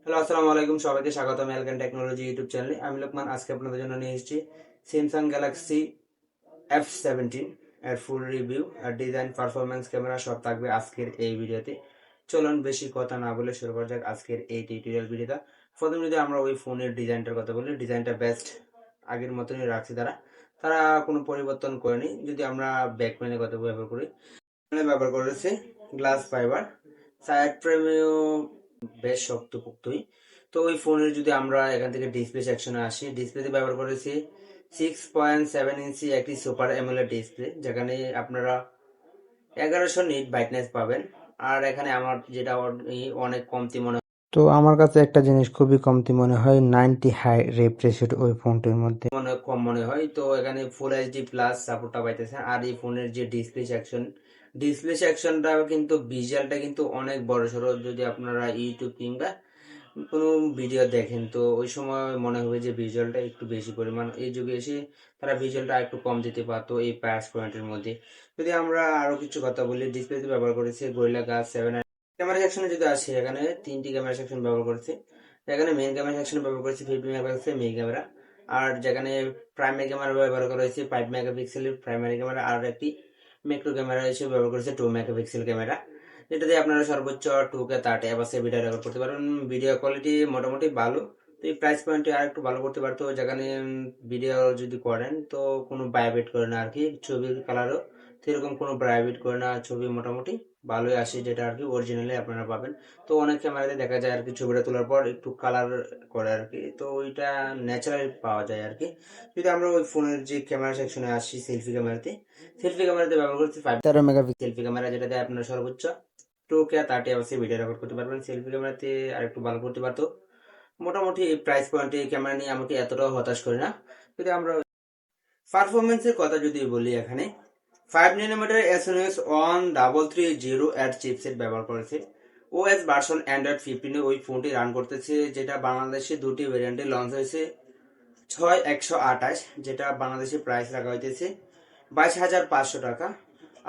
Hello, আসসালামু আলাইকুম। সবাইকে স্বাগতম এলকেন টেকনোলজি ইউটিউব চ্যানেলে। আমি লোকমান। আজকে আপনাদের জন্য নিয়ে এসেছি স্যামসাং গ্যালাক্সি F17 এর ফুল রিভিউ আর ডিজাইন, পারফরমেন্স, ক্যামেরা সব থাকবে আজকের এই ভিডিওতে। চলুন বেশি কথা না বলে শুরু করা যাক আজকের এই টিউটোরিয়াল ভিডিওটা। প্রথমে যদি আমরা ওই ফোনের ডিজাইনটার কথা বলি, ডিজাইনটা বেস্ট আগের মতনই রাখছে তারা। তারা কোনো পরিবর্তন করেনি। যদি আমরা ব্যাকপ্যানের কথা ব্যবহার করি, ব্যবহার করেছে গ্লাস ফাইবার, সাইড ফ্রেমেও বেশ শক্তপোক্তই। তো ওই ফোনের যদি আমরা এখান থেকে ডিসপ্লে সেকশনে আসি, ডিসপ্লেতে ব্যবহার করেছি 6.7 ইঞ্চি একটি সুপার অ্যামোলেড ডিসপ্লে, যেখানে আপনারা 1100 নিট ব্রাইটনেস পাবেন। আর এখানে আমার যেটা অনেক কমতি মনে হয়, তো আমার কাছে একটা জিনিস খুবই কমতি মনে হয়, 90 হাই রিফ্রেশ ওই ফোনটির মধ্যে মনে কম মনে হয়। তো এখানে ফুল এইচডি প্লাস সাপোর্টটা পাইতেছে। আর এই ফোনের যে ডিসপ্লে সেকশনটা কিন্তু ভিজুয়ালটা কিন্তু অনেক বড় সড়ো। যদি আপনারা ইউটিউব কিংবা কোনো ভিডিও দেখেন, তো ওই সময় মনে হবে যে ভিজুয়ালটা একটু বেশি পরিমাণ। এই যুগে এসে তারা ভিজুয়ালটা একটু কম দিতে পারতো এই প্রাইস পয়েন্টের মধ্যে। যদি আমরা আরো কিছু কথা বলি, ডিসপ্লেতে ব্যবহার করেছে গরিলা গ্লাস 7। ক্যামেরা সেকশনে যদি আসি, এখানে তিনটি ক্যামেরা সেকশন ব্যবহার করেছে। এখানে মেইন ক্যামেরা সেকশনে ব্যবহার করেছে 50 মেগাপিক্সেল মেইন ক্যামেরা। আর যেখানে প্রাইমারি ক্যামেরা ব্যবহার করা হয়েছে 5 মেগাপিক্সেলের প্রাইমারি ক্যামেরা। আর একটি ম্যাক্রো ক্যামেরা হিসেবে ব্যবহার করেছে 2 মেগাপিক্সেল ক্যামেরা, যেটা দিয়ে আপনারা সর্বোচ্চ 2K 30 এফপিএস ভিডিও রেকর্ড করতে পারবেন। ভিডিও কোয়ালিটি মোটামুটি ভালো। তো এই প্রাইস পয়েন্টে আর একটু ভালো করতে পারতো, যেখানে ভিডিও যদি করেন তো কোনো ভাইব্রেট করে না আর কি। ছবির কালারও সেরকম কোনো ভাইব্রেট করে না, ছবি মোটামুটি ভালোই আসে, যেটা আর কি অরিজিনালি আপনারা পাবেন। তো অনেক ক্যামেরাতে দেখা যায় আর কি ছবিটা তোলার পর একটু কালার করে আর কি, তো ওইটা ন্যাচারাল পাওয়া যায় আর কি। যদি আমরা ওই ফোনের যে ক্যামেরা সেকশনে আসি, সেলফি ক্যামেরাতে ব্যবহার করছি 13 মেগাপিক্সেল সেলফি ক্যামেরা, যেটা দিয়ে আপনারা সর্বোচ্চ 2K 30 অবশ্যই ভিডিও রেকর্ড করতে পারবেন। সেলফি ক্যামেরাতে আর একটু ভালো করতে পারতো। মোটামুটি এই প্রাইস পয়েন্টে ক্যামেরা নিয়ে আমাকে এতটাও হতাশ করে না। যদি আমরা পারফরমেন্সের কথা যদি বলি, এখানে 5nm SNOS 1330 এর চিপসেট ব্যবহার করেছে। ওএস ভার্সন অ্যান্ড্রয়েড 15 ওই ফোনটি রান করতেছে, যেটা বাংলাদেশে দুটি ভেরিয়েন্টে লঞ্চ হয়েছে। 6128, যেটা বাংলাদেশে প্রাইস রাখা হইতেছে 22,500 টাকা।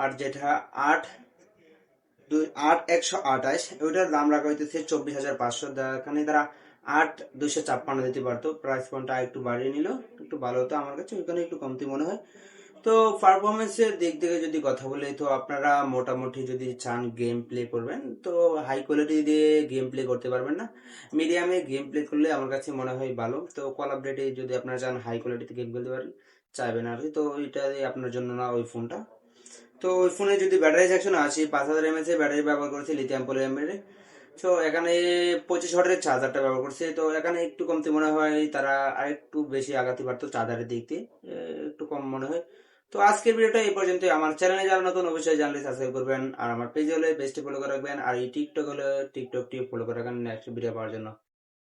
আর যেটা 8128, ওইটার দাম রাখা হইতেছে 24,500। এখানে তারা 8256 দিতে পারতো। প্রাইস পয়েন্টটা একটু বাড়িয়ে নিল, একটু ভালো হতো। আমার কাছে ওইখানে একটু কমতি মনে হয়। তো পারফরমেন্সের দিক থেকে যদি কথা বলি, তো আপনারা মোটামুটি যদি চান গেম প্লে করবেন, তো হাই কোয়ালিটি দিয়ে গেম প্লে করতে পারবেন না। মিডিয়ামে গেম প্লে করলে আমার কাছে মনে হয় ভালো। তো কল অফ ডিউটি যদি আপনারা চান হাই কোয়ালিটিতে গেম খেলতে পারেন, চাইবেন আর কি, তো ওইটা আপনার জন্য না ওই ফোনটা। তো ওই ফোনে যদি ব্যাটারি সেকশন আসি, 5000 mAh এর ব্যাটারি ব্যবহার করেছে, লিথিয়াম পলিমারের। তো এখানে 25 ওয়াটের চার্জারটা ব্যবহার করছে। তো এখানে একটু কমতি মনে হয়, তারা আর একটু বেশি আগাতে পারতো চার্জারের দিক দিয়ে, একটু কম মনে হয়। তো আজকের ভিডিওটা এই পর্যন্ত। আমার চ্যানেলে যারা নতুন, অবশ্যই চ্যানেলটি সাবস্ক্রাইব করবেন। আর আমার পেজ হলে পেজটি ফলো করে রাখবেন। আর এই টিকটক হলে টিকটকটি ফলো করে রাখবেন নেক্সট ভিডিও পাওয়ার জন্য।